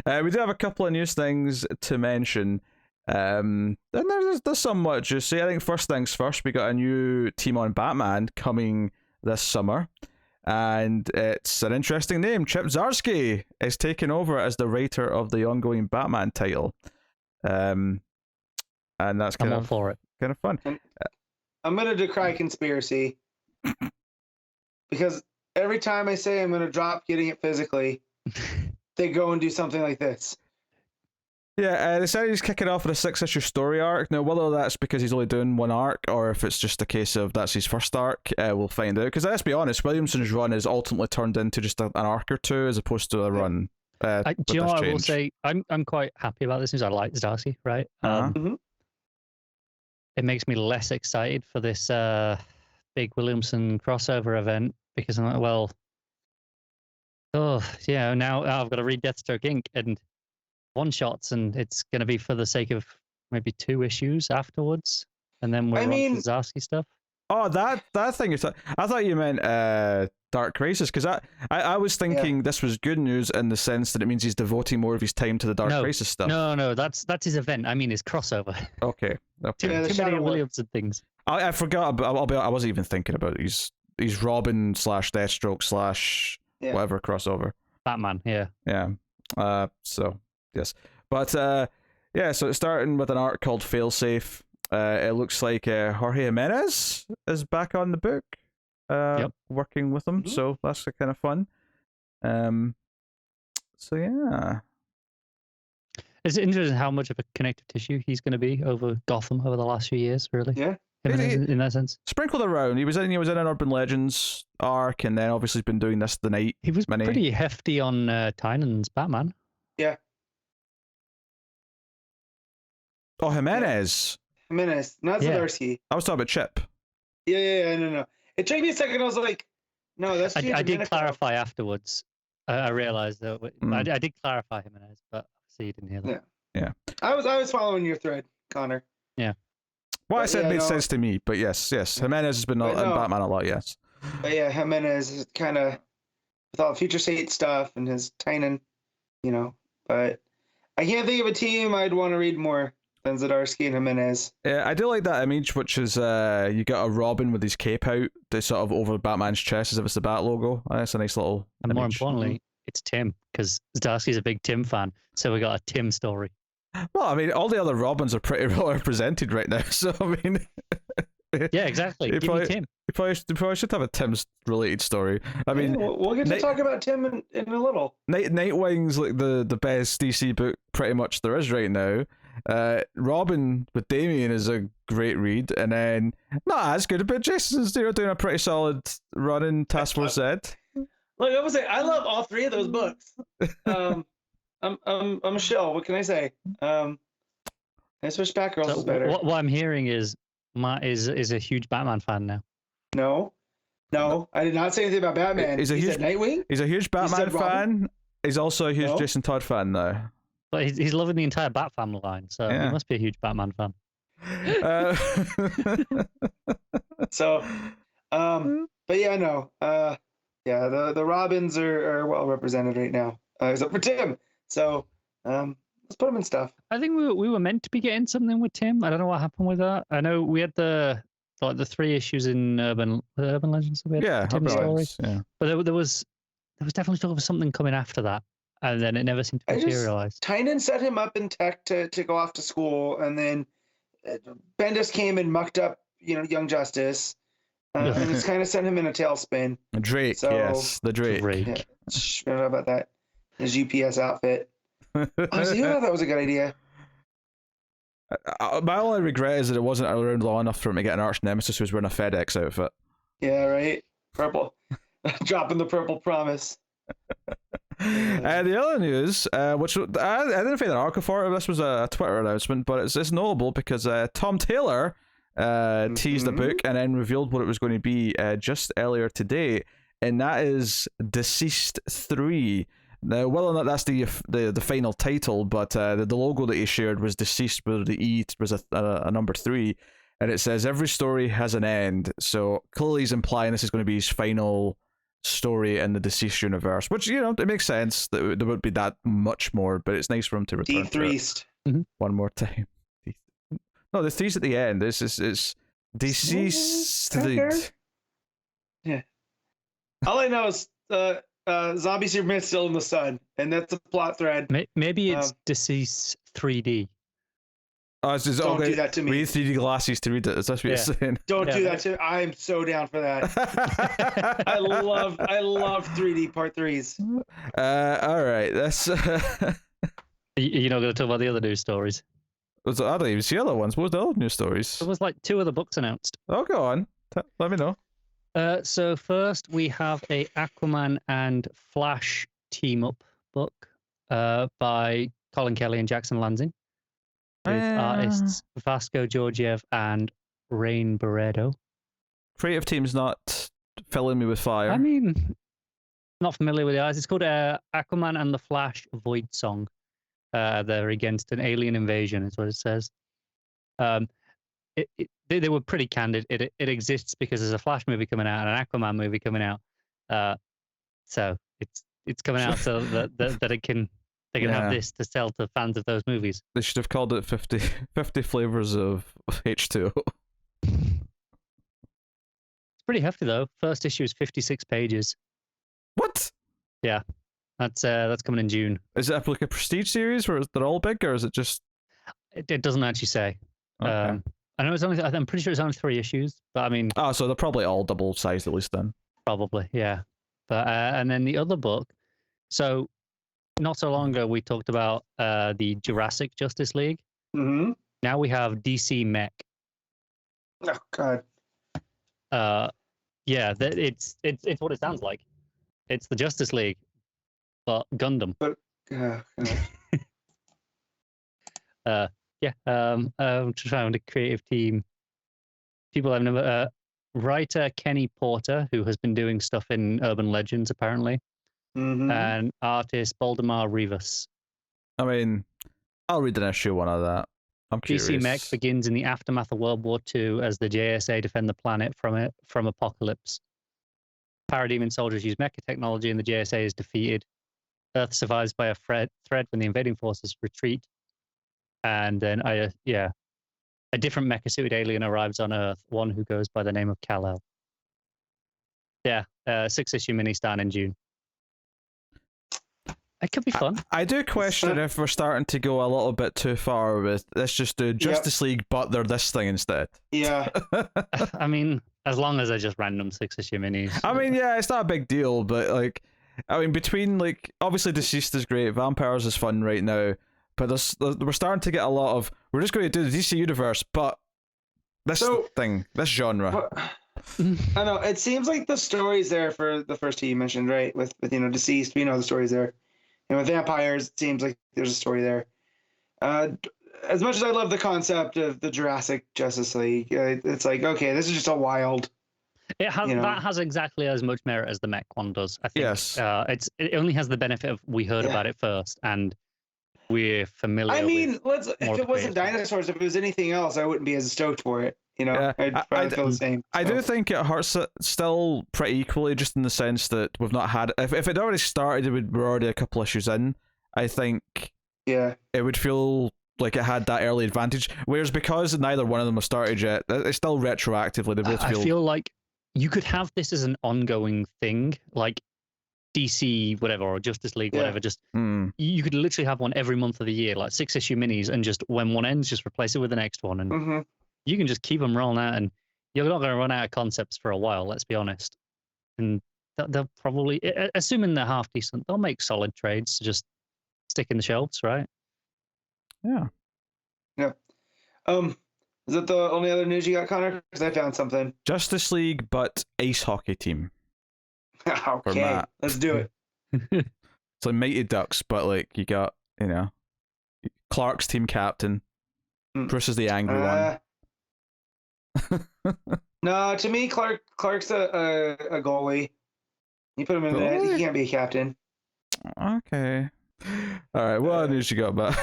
We do have a couple of news things to mention. And there's somewhat juicy. I think first things first, we got a new team on Batman coming this summer. And it's an interesting name. Chip Zdarsky is taking over as the writer of the ongoing Batman title. And that's I'm all for it. Kind of fun. I'm going to decry conspiracy. Because every time I say I'm going to drop getting it physically, they go and do something like this. Yeah, they said he's kicking off with a 6-issue story arc. Now, whether that's because he's only doing one arc or if it's just a case of that's his first arc, we'll find out. Because let's be honest, Williamson's run is ultimately turned into just an arc or two as opposed to a run. Do you know what I will say? I'm quite happy about this news. I like Zdarsky, right? It makes me less excited for this big Williamson crossover event because I'm like, well, now I've got to read Deathstroke Inc. and one-shots, and it's going to be for the sake of maybe 2 issues afterwards, and then we're on to Zdarsky stuff. Oh, that thing is... I thought you meant Dark Crisis, because I was thinking this was good news in the sense that it means he's devoting more of his time to the Dark Crisis stuff. No, that's his event. I mean his crossover. Okay. Too many Williamson things. I forgot, but I wasn't even thinking about it. He's Robin / Deathstroke / whatever crossover. Batman, yeah. Yeah. So, yes. But, so it's starting with an arc called Failsafe. It looks like Jorge Jimenez is back on the book, working with him. So that's kind of fun. So yeah, it's interesting how much of a connective tissue he's going to be over Gotham over the last few years. Really, in that sense, sprinkled around. He was in an Urban Legends arc, and then obviously he's been doing this the night. He was pretty hefty on Tynan's Batman. Yeah. Oh, Jimenez. Jimenez, not Zdarsky. I was talking about Chip. Yeah, no. It took me a second. I was like, no, that's. I did clarify afterwards. I realized that I did clarify Jimenez, but obviously you didn't hear that. Yeah. I was following your thread, Connor. Yeah. What I said made sense to me, but yes. Jimenez has been in Batman a lot, yes. But yeah, Jimenez is kind of with all the Future State stuff and his Tynan, but I can't think of a team I'd want to read more than Zdarsky and Jimenez. Yeah, I do like that image, which is you got a Robin with his cape out, sort of over Batman's chest as if it's the Bat logo. That's a nice little And image. more importantly, it's Tim, because Zdarsky's a big Tim fan, so we got a Tim story. Well, I mean, all the other Robins are pretty well represented right now, so I mean... Yeah, exactly. Give me Tim. You probably should have a Tim's related story. I mean, we'll get to talk about Tim in a little. Nightwing's like the best DC book pretty much there is right now. Robin with Damian is a great read, and then not as good, but Jason's doing a pretty solid run in Task Force Z. Look, I love all 3 of those books. I'm a shill. What can I say? I switch Batgirl is better. What I'm hearing is Matt is a huge Batman fan now. No, I did not say anything about Batman. He said Nightwing. He's a huge Batman fan. He's also a huge Jason Todd fan now. But he's loving the entire Bat family line, so he must be a huge Batman fan. But yeah, no. The Robins are well represented right now, except for Tim. So let's put him in stuff. I think we were meant to be getting something with Tim. I don't know what happened with that. I know we had the 3 issues in Urban Legends. We had Tim story. Yeah. But there was definitely talk of something coming after that, and then it never seemed to materialize. Tynan set him up in tech to go off to school, and then Bendis came and mucked up, Young Justice, and it's kind of sent him in a tailspin. Drake, yes, the Drake. Yeah. Forgot about that. His UPS outfit. Honestly, you know that was a good idea. My only regret is that it wasn't around long enough for him to get an arch nemesis who was wearing a FedEx outfit. Yeah, right. Purple. Dropping the purple promise. The other news, which I didn't find an article for it, this was a Twitter announcement, but it's notable because Tom Taylor teased the book and then revealed what it was going to be just earlier today, and that is Deceased 3. Now, whether or not that's the final title, but the logo that he shared was Deceased, where the E was a number 3, and it says every story has an end. So clearly he's implying this is going to be his final story in the Deceased universe, which, you know, it makes sense that there would be that much more, but it's nice for him to return to it one more time. No, the three's at the end. This is Deceased. Yeah. All I know is Zombie Superman's still in the sun, and that's a plot thread. Maybe it's Deceased 3D. Oh, it's just, don't do that to me. We need 3D glasses to read it. Is that what you're saying? Don't do that to me. I'm so down for that. I love 3D part 3s. All right. That's. You're not going to talk about the other news stories? I don't even see other ones. What was the other news stories? There was like 2 other books announced. Oh, go on. Let me know. So first we have a Aquaman and Flash team up book by Colin Kelly and Jackson Lansing, with artists Vasco Georgiev and Rain Barredo. Creative team's not filling me with fire. I mean, not familiar with the eyes. It's called Aquaman and the Flash Void Song. They're against an alien invasion, is what it says. They were pretty candid. It exists because there's a Flash movie coming out and an Aquaman movie coming out. So it's coming out so that they can have this to sell to fans of those movies. They should have called it 50 flavors of H2O. It's pretty hefty though. First issue is 56 pages. What? Yeah. That's coming in June. Is it like a prestige series where they're all big, or is it just? It doesn't actually say. Okay. I know I'm pretty sure it's only 3 issues, but I mean. Oh, so they're probably all double sized at least then. Probably, yeah. But and then the other book. So, not so long ago we talked about the Jurassic Justice League. Mm-hmm. Now we have DC Mech. Oh God. Yeah, it's what it sounds like. It's the Justice League, but Gundam. But I'm just found a creative team. People I've never. Writer Kenny Porter, who has been doing stuff in Urban Legends apparently, and artist Baldemar Rivas. I mean, I'll read an issue 1 of that. I'm curious. DC Mech begins in the aftermath of World War II as the JSA defend the planet from apocalypse. Parademon soldiers use mecha technology and the JSA is defeated. Earth survives by a thread when the invading forces retreat. And then, a different mecha-suited alien arrives on Earth, one who goes by the name of Kal-El. Yeah, 6-issue mini starting in June. It could be fun. I do question if we're starting to go a little bit too far with let's just do Justice League, but they're this thing instead. Yeah. I mean, as long as they're just random 6-issue minis. I mean, yeah, it's not a big deal, but like, I mean, between like, obviously Deceased is great, Vampires is fun right now, but we're starting to get a lot of, we're just going to do the DC universe, but this genre. I know, it seems like the story's there for the first two you mentioned, right? With Deceased, we know the story's there. And with Vampires, it seems like there's a story there. As much as I love the concept of the Jurassic Justice League, it's like, okay, this is just a wild. That has exactly as much merit as the Mech one does. I think. Yes. It only has the benefit of we heard about it first and we're familiar. I mean, if it wasn't dinosaurs, if it was anything else, I wouldn't be as stoked for it. I'd feel the same. I do think it hurts it still pretty equally, just in the sense that we've not had. If it already started, we're already a couple issues in. I think. Yeah. It would feel like it had that early advantage, whereas because neither one of them have started yet, it's still retroactively. They both feel. I feel like you could have this as an ongoing thing, like DC whatever or Justice League whatever. Just you could literally have one every month of the year, like 6-issue minis, and just when one ends, just replace it with the next one, and you can just keep them rolling out, and you're not going to run out of concepts for a while. Let's be honest, and they'll probably, assuming they're half decent, they'll make solid trades to just stick in the shelves, right? Yeah. Yeah. Is that the only other news you got, Connor? Because I found something. Justice League, but ice hockey team. Okay, let's do it. It's like Mighty Ducks, but like you got, Clark's team captain. Bruce is the angry one. No, to me, Clark's a goalie. You put him in there, he can't be a captain. Okay. All right, what news you got about?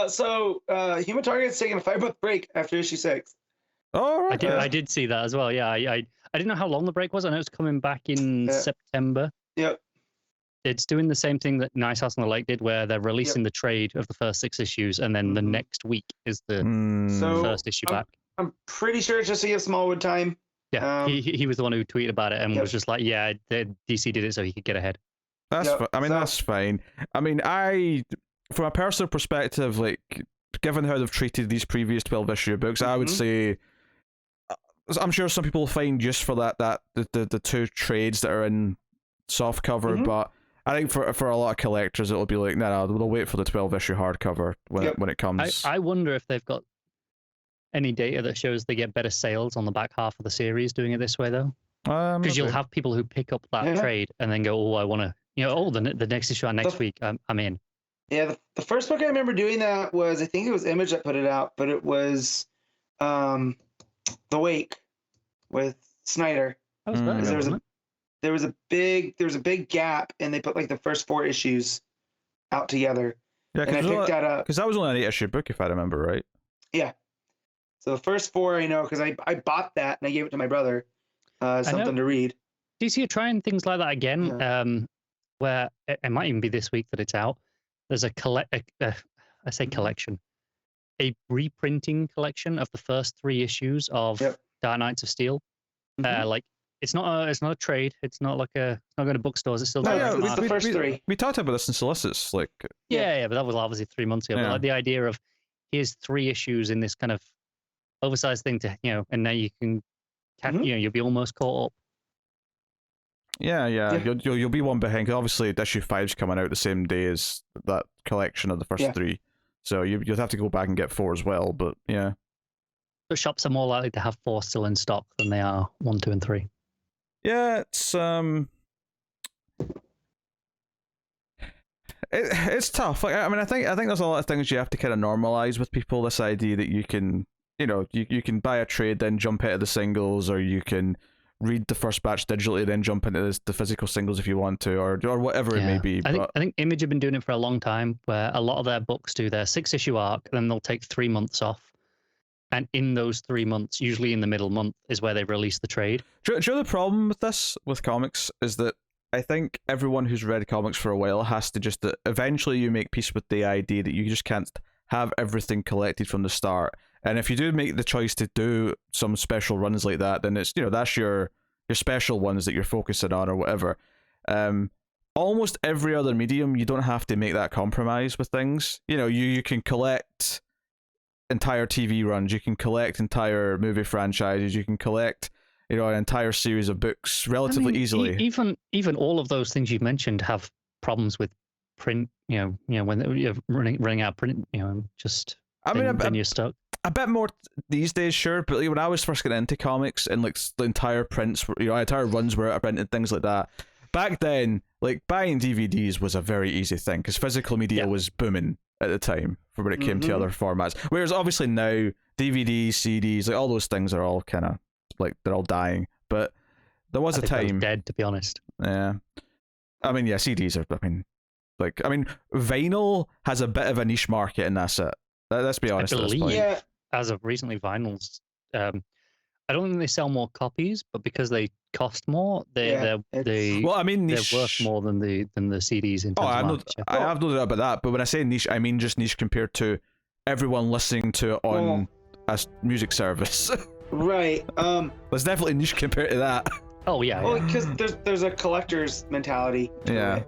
So Human Target's taking a 5-month break after issue 6. Oh, right. I did see that as well. Yeah, I I didn't know how long the break was. I know it's coming back in September. Yep. It's doing the same thing that Nice House on the Lake did, where they're releasing the trade of the first 6 issues, and then the next week is the first issue back. I'm pretty sure it's just to give Smallwood time. Yeah, he was the one who tweeted about it and was just like, yeah, DC did it so he could get ahead. That's that's fine. I mean, from a personal perspective, like, given how they've treated these previous 12-issue books, I would say, I'm sure some people will find use for the 2 trades that are in soft cover, but I think for a lot of collectors, it'll be like, no, we'll wait for the 12-issue hardcover when it comes. I wonder if they've got any data that shows they get better sales on the back half of the series doing it this way, though. Because you'll have people who pick up that trade and then go, oh, I want to, the next issue on next week, I'm in. Yeah, the first book I remember doing that was, I think it was Image that put it out, but it was The Wake with Snyder. That was better, there was a big gap, and they put like the first 4 issues out together. Yeah, and I picked that up because that was only an 8-issue book, if I remember right. Yeah. So the first 4 I know because I bought that and I gave it to my brother, something to read. DC are trying things like that again, where it might even be this week that it's out. There's a collection, a reprinting collection of the first 3 issues of Dark Knights of Steel. Like, it's not a trade. It's not like it's not going to bookstores. It's still the first 3. We talked about this in Solicits, like. Yeah, but that was obviously 3 months ago. But like the idea of here's 3 issues in this kind of oversized thing to and now you can you'll be almost caught up. Yeah. You'll be one behind, because obviously issue 5's coming out the same day as that collection of the first 3, so you'll have to go back and get 4 as well. But the shops are more likely to have 4 still in stock than they are 1, 2, and 3. Yeah, it's tough. Like, I mean, I think there's a lot of things you have to kind of normalize with people. This idea that you can, you can buy a trade, then jump into the singles, or you can read the first batch digitally, then jump into the physical singles if you want to, or whatever it may be. I think Image have been doing it for a long time, where a lot of their books do their 6-issue arc, then they'll take 3 months off. And in those 3 months, usually in the middle month, is where they release the trade. Do you know the problem with comics is that I think everyone who's read comics for a while has to just eventually you make peace with the idea that you just can't have everything collected from the start. And if you do make the choice to do some special runs like that, then it's that's your special ones that you're focusing on or whatever. Almost every other medium, you don't have to make that compromise with things. You can collect entire TV runs, you can collect entire movie franchises, you can collect an entire series of books relatively easily. Even all of those things you've mentioned have problems with print. When you're running out of print, then you're stuck. A bit more these days, sure, but when I was first getting into comics and like the entire prints, entire runs were printed, things like that. Back then, like buying DVDs was a very easy thing because physical media was booming at the time for when it came to other formats. Whereas obviously now DVDs, CDs, like all those things are all kind of like they're all dying. But there was a time dead, to be honest. Yeah, I mean, CDs are. I mean, vinyl has a bit of a niche market, and that's it. Let's be honest. I believe, at this point. As of recently, vinyls. I don't think they sell more copies, but because they cost more, they're worth more than the CDs in terms of market share. I have no doubt about that, but when I say niche, I mean just niche compared to everyone listening to it on a music service. Right. There's definitely niche compared to that. Oh yeah. Well, because there's a collector's mentality. Yeah.